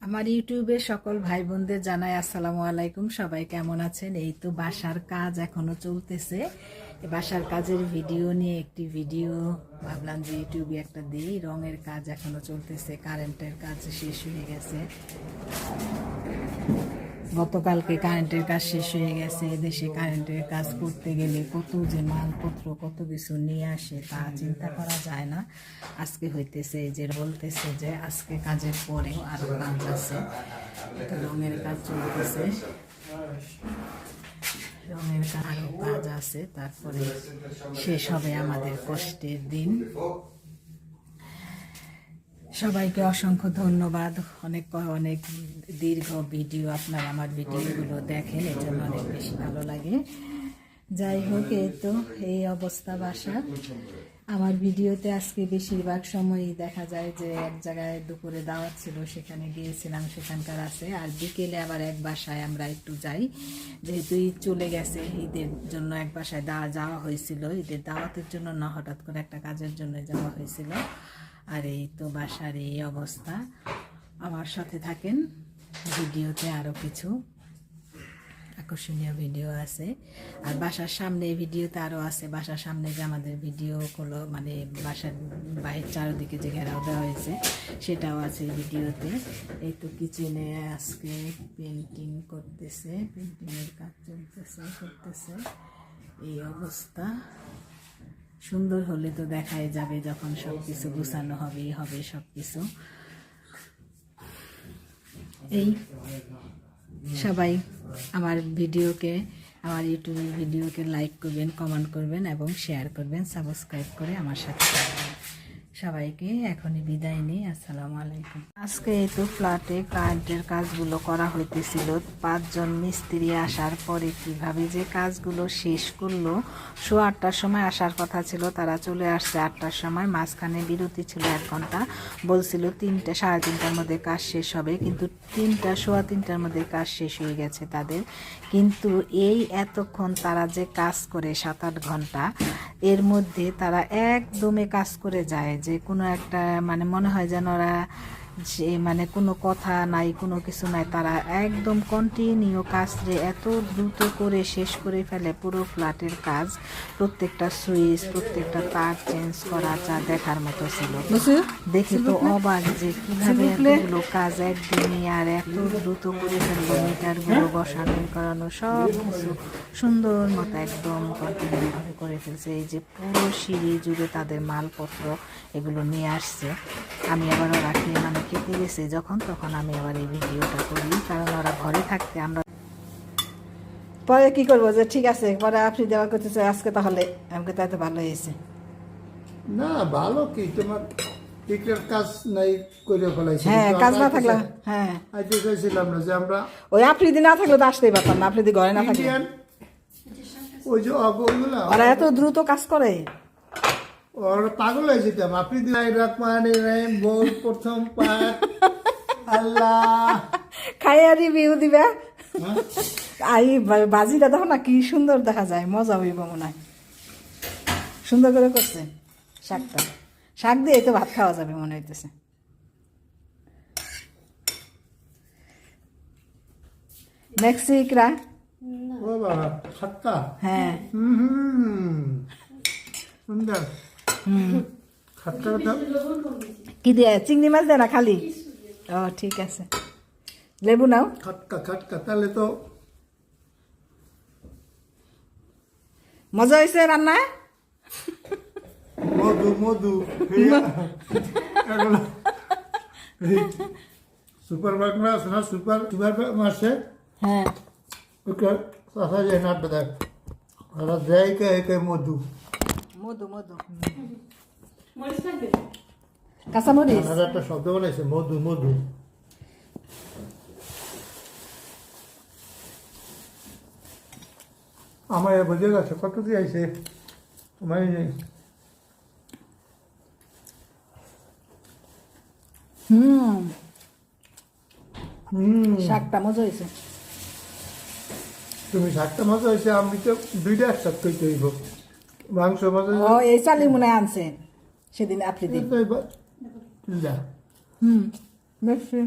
আমার ইউটিউবের সকল ভাই বোনদের জানাই আসসালামু আলাইকুম। সবাই কেমন আছেন? এই তো বাসার কাজ এখনো চলতেছে। বাসার কাজের ভিডিও নিয়ে একটি ভিডিও ভাবলাম যে ইউটিউবে একটা দিই। রঙের কাজ এখনো চলতেছে, কারেন্টের কাজ শেষ হয়ে গেছে। গতকালকে কারেন্টের কাজ শেষ হয়ে গেছে। দেশে কারেন্টের কাজ করতে গেলে কত যে মালপত্র কত কিছু নিয়ে আসে তা চিন্তা করা যায় না। আজকে হইতেছে যে বলতেছে যে আজকে কাজের পরেও আরো কাজ আছে, রঙের কাজ চলতেছে, রঙের আরো কাজ আছে, তারপরে শেষ হবে আমাদের কষ্টের দিন। সবাইকে অসংখ্য ধন্যবাদ। অনেক অনেক দীর্ঘ ভিডিও আপনারা আমার ভিডিওগুলো দেখেন, এর জন্য অনেক বেশি ভালো লাগে। যাই হোক, এই তো এই অবস্থা বাসা। আমার ভিডিওতে আজকে বেশিরভাগ সময়ই দেখা যায় যে এক জায়গায় দুপুরে দাওয়াত ছিল, সেখানে গিয়েছিলাম, সেখানকার আছে। আর বিকেলে আবার এক বাসায় আমরা একটু যাই, যেহেতু ঈদ চলে গেছে, ঈদের জন্য এক বাসায় যাওয়া হয়েছিল। ঈদের দাওয়াতের জন্য না, হঠাৎ করে একটা কাজের জন্য যাওয়া হয়েছিল। আর এই তো বাসার এই অবস্থা। আমার সাথে থাকেন, ভিডিওতে আরও কিছু আকর্ষণীয় ভিডিও আছে। আর বাসার সামনে এই ভিডিওতে আরও আছে। বাসার সামনে যে আমাদের ভিডিওগুলো, মানে বাসার বাইরের চারদিকে যে ঘেরাও দেওয়া হয়েছে, সেটাও আছে এই ভিডিওতে। এই তো কিচেনে আজকে পেন্টিং করতেছে, পেন্টিংয়ের কাজ করতেছে। এই অবস্থা। সুন্দর হলে তো দেখাই যাবে যখন সব কিছু গুছানো হবে সব কিছু। এই সবাই আমার ভিডিওকে, আমার ইউটিউবের ভিডিওকে লাইক করবেন, কমেন্ট করবেন এবং শেয়ার করবেন, সাবস্ক্রাইব করে আমার সাথে থাকবেন। সবাইকে এখনই বিদায় নিই। আসসালামু আলাইকুম। আজকে এই তো ফ্ল্যাটে কারেন্টের কাজগুলো করা হইতেছিল। 5 জন মিস্ত্রি আসার পরে কিভাবে যে কাজগুলো শেষ করলো। 8টার সময় আসার কথা ছিল, তারা চলে আসছে 8টার সময়। মাঝখানে বিরতি ছিল 1 ঘন্টা। বলছিল 3:30 3:30টার মধ্যে কাজ শেষ হবে, কিন্তু 3:15টার মধ্যে কাজ শেষ হয়ে গেছে তাদের। কিন্তু এই এতক্ষণ তারা যে কাজ করে 7-8 ঘন্টা, এর মধ্যে তারা একদমে কাজ করে যায়, যে কোনো একটা মানে মনে হয় যেন ওরা যে মানে কোনো কথা নাই, কোনো কিছু নাই, তারা একদম কন্টিনিউ কাজ যে এত দ্রুত করে শেষ করে ফেলে পুরো ফ্ল্যাটের কাজ। প্রত্যেকটা সুইচ, প্রত্যেকটা তার চেঞ্জ করা যা দেখার মতো ছিল। দেখে তো অবাক যে কিভাবে এতগুলো কাজ একদিনে আর এত দ্রুত করে ফেললো। মিটারগুলো বসানো করানো সব কিছু সুন্দর মতো একদম কন্টিনিউ করে ফেলছে। এই যে পুরো সিঁড়ি জুড়ে তাদের মালপত্র এগুলো নিয়ে আসছে। আমি আবার ওরা মানে খেতে গেছে যখন, তখন আমি আবার এই ভিডিওটা করি, কারণ ওরা ঘরে থাকতে আমরা পরে কি করবো যে ঠিক আছে পরে আপনি দেওয়া করতেছে আজকে, তাহলে আমাকে তাই তো ভালো হয়েছে না। ভালো কি তোমার টিকের কাজ নাই করে ফেলাইছি। হ্যাঁ, কাজ না থাকলে হ্যাঁ আইতে চাইছিলাম না যে আমরা ওই আফ্রিদি না থাকলে তো আসতেই পারতাম না। আফ্রিদি ঘরে না থাকলে ইন্ডিয়ান ওই যে অগগুলো ওরা এত দ্রুত কাজ করে, ওর পাগল হয়ে যেতাম। আপনি রহমানির রহিম বল প্রথম পাঠ আল্লাহ খাইয়া রিভিউ দিবে। হ্যাঁ? আই বাজিটা দেখো না কি সুন্দর দেখা যায়, মজা হইব মনে হয়। সুন্দর করে করছে শাকটা, শাক দিয়ে তো ভাত খাওয়া যাবে মনে হইতেছে। মেক্সিকরা ও বাবা সাতটা। হ্যাঁ সুন্দর খাট্টা কথা। কি দিয়ে চিংড়ি মাছ দেয় না খালি? ও ঠিক আছে, লেবু নাও। খাটকা খাটকা তাহলে তো মজা হয়েছে রান্না? মধু মধু সুপার মার্কেট আছে না, সুপার সুপার মাসে হ্যাঁ ওকে চাষা যায় না দেখ, ওরা দেয় কে কে মধু মধু মধু কাঁচামরিচ। আর একটা শব্দ বলেছে মধু মধু। আমার বুঝে গেছে কত কি আইছে তোমার শাকটা মজা হয়েছে। তুমি শাকটা মজা হয়েছে, আমি তো 2টা একসাথে করতে হইব। মাংস মজা ও এই চালি মনে হয় আনছে সেদিন আপনি দিন। যা দেখছি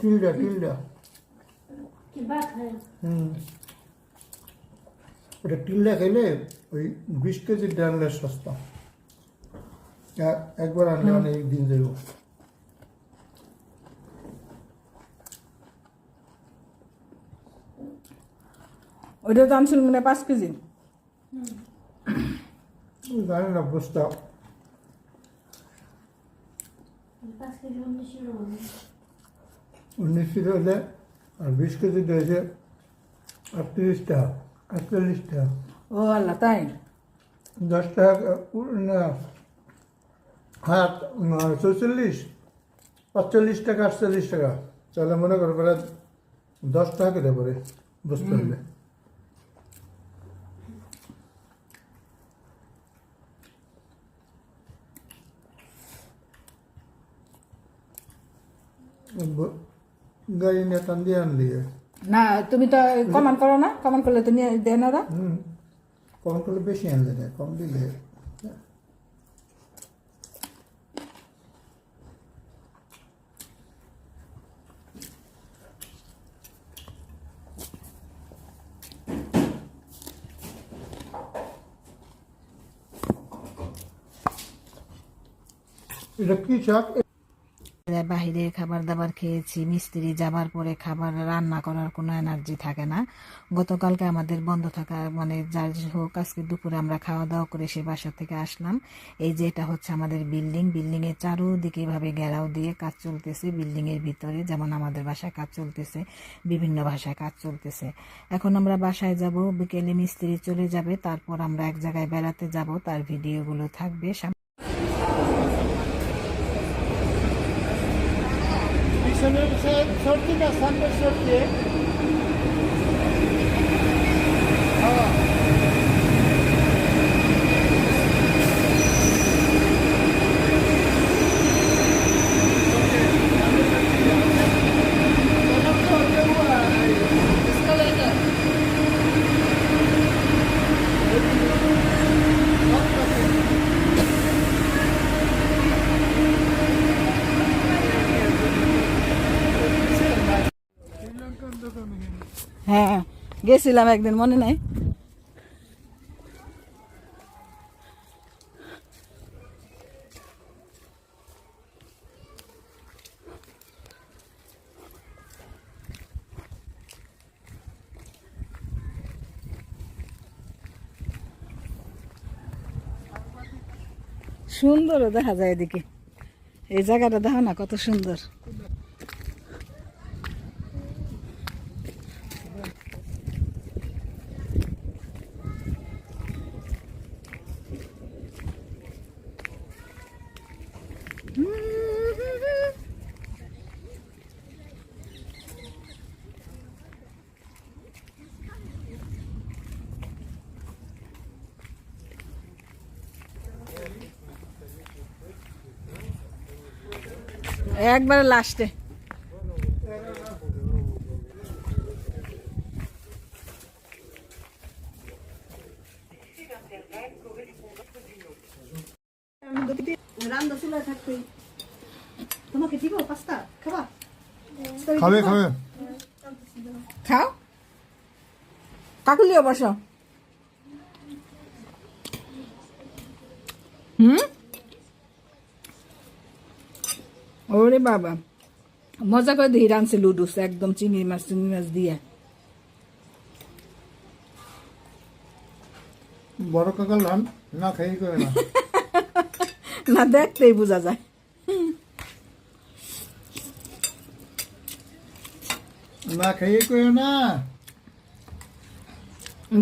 তিলটা ওটা টিল্লা খেলে ওই 20 কেজির ডালের সস্তা একবার আনলে অনেক দিন যাবো। ওইটা দাম ছিল মানে 5 কেজি। জানি না বস্তা 19 হলে আর 20 কেজি দিয়েছে 38 টাকা 48 টাকা। ও আল্লাহ, তাই? 10 টাকা না, হ্যাঁ 44 45 টাকা 48 টাকা। তাহলে মনে করো প্রায় 10 টাকা কেটে পড়ে বস্তা হলে। গাড়ি নিয়ে টান দিয়ে আনলি না, তুমি তো কমান করো না, কমান করলে তো নিয়ে দেয় না ওরা। কম করলে বেশি আনলে না, কম দিলে এটা কি শাক? বাহিরে খাবার দাবার খেয়েছি, মিস্ত্রি যাবার পরে খাবার রান্না করার কোনো এনার্জি থাকে না। গতকালকে আমাদের বন্ধ থাকা মানে যার হোক, আজকে দুপুরে আমরা খাওয়া দাওয়া করে সে বাসা থেকে আসলাম। এই যে এটা হচ্ছে আমাদের বিল্ডিং এর চারোদিকে এভাবে ঘেরাও দিয়ে কাজ চলতেছে। বিল্ডিং এর ভিতরে যেমন আমাদের বাসায় কাজ চলতেছে, বিভিন্ন ভাষায় কাজ চলতেছে। এখন আমরা বাসায় যাব, বিকেলে মিস্ত্রি চলে যাবে, তারপর আমরা এক জায়গায় বেড়াতে যাব, তার ভিডিওগুলো থাকবে। সর্দি না সামনের সর্দি হ্যাঁ, গেছিলাম একদিন, মনে নাই? সুন্দরও দেখা যায় এদিকে, এই জায়গাটা দেখো না কত সুন্দর। একবারে লাস্টে তোমাকে দিব পাস্তা, খাবা? খাবে খাও, কাকুলিও বসো। ওরে বাবা, মজা করে দিয়ে রাঁধছে লুডুস, একদম চিংড়ি মাছ দিয়ে। বড় কাকা লান না খাই করে না না, দেখতেই বোঝা যায়। না খাইয়ে করে না,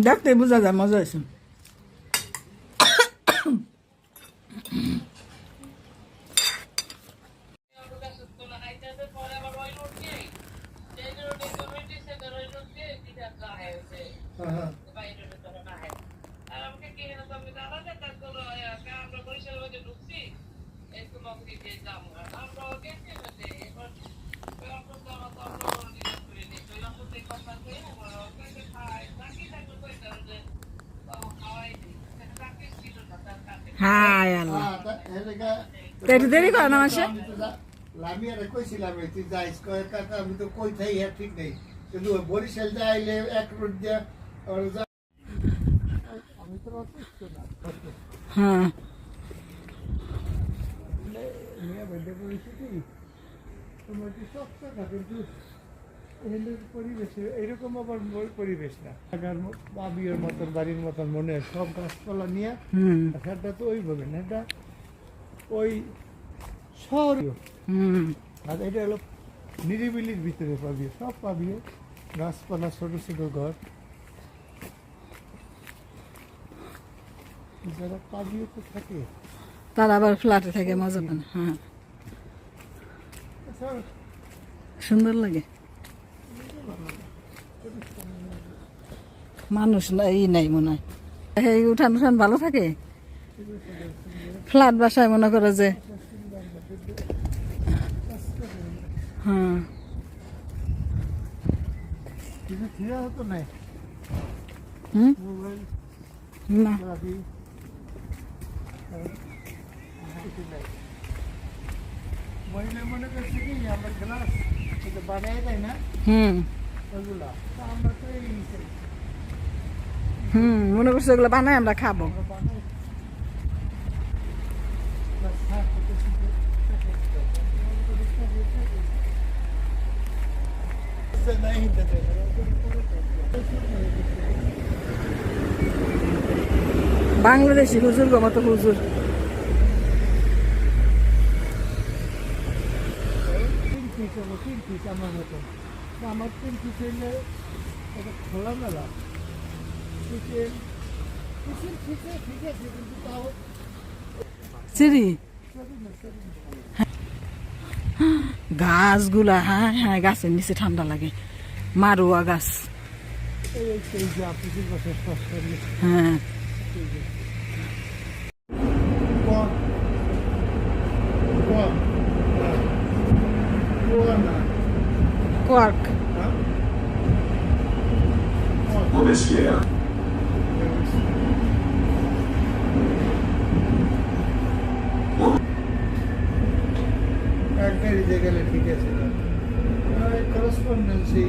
দেখতেই বোঝা যায় মজা হয়েছে। হায় আল্লাহ, একটু দেরি করে না মাসে। আমি আর কইছিলাম তুই যাইস কয় কাকা আমি তো কই থাই হ্যাঁ ঠিক নেই কিন্তু ওই বরিশাল যাইলে এক রোড দিয়া আমি তো অসুস্থ না হ্যাঁ মেয়ে বেঁধে পড়েছি কি তোমার কি শক্ত না কিন্তু এখানের পরিবেশে এরকম আবার পরিবেশ না ঢাকার বাবির মতন বাড়ির মতন মনে হয় সব গাছপালা নিয়ে সেটা তো ওইভাবে না এটা ওই শহরীয় আর এটা হলো নিরিবিলির ভিতরে পাবি সব পাবি গাছপালা ছোট ছোট ঘর যারা পাবিও তো থাকে তারা আবার ফ্ল্যাটে থাকে মজা পান হ্যাঁ সুন্দর লাগে মানুষ নাই মনে হয় এই উঠান উঠান ভালো থাকে ফ্ল্যাট বাসায় মনে করে যে হ্যাঁ কিছু ছিঁড়া হতো নাই মোবাইল না রাখি মহিলা মনে করছে কি আমার গ্লাস বানায় দেয় না ওইগুলা তা আমরা তো এই মনে করছে ওগুলো বানাই আমরা খাবো বানাই বাংলাদেশি হুজুর গো মতো হুজুর তিন পিস আমার মতন আমার 3 পিস হইলে এটা খোলামেলা চিকেন ঠিক আছে কিন্তু তাও সিরি গাছগুলা হ্যাঁ হ্যাঁ গাছের নিচে ঠান্ডা লাগে মারুয়া গাছ এই যে আপনাদের পাশে হ্যাঁ কোয়ার্ক গেলে ঠিক আছে করসপন্ডেন্সি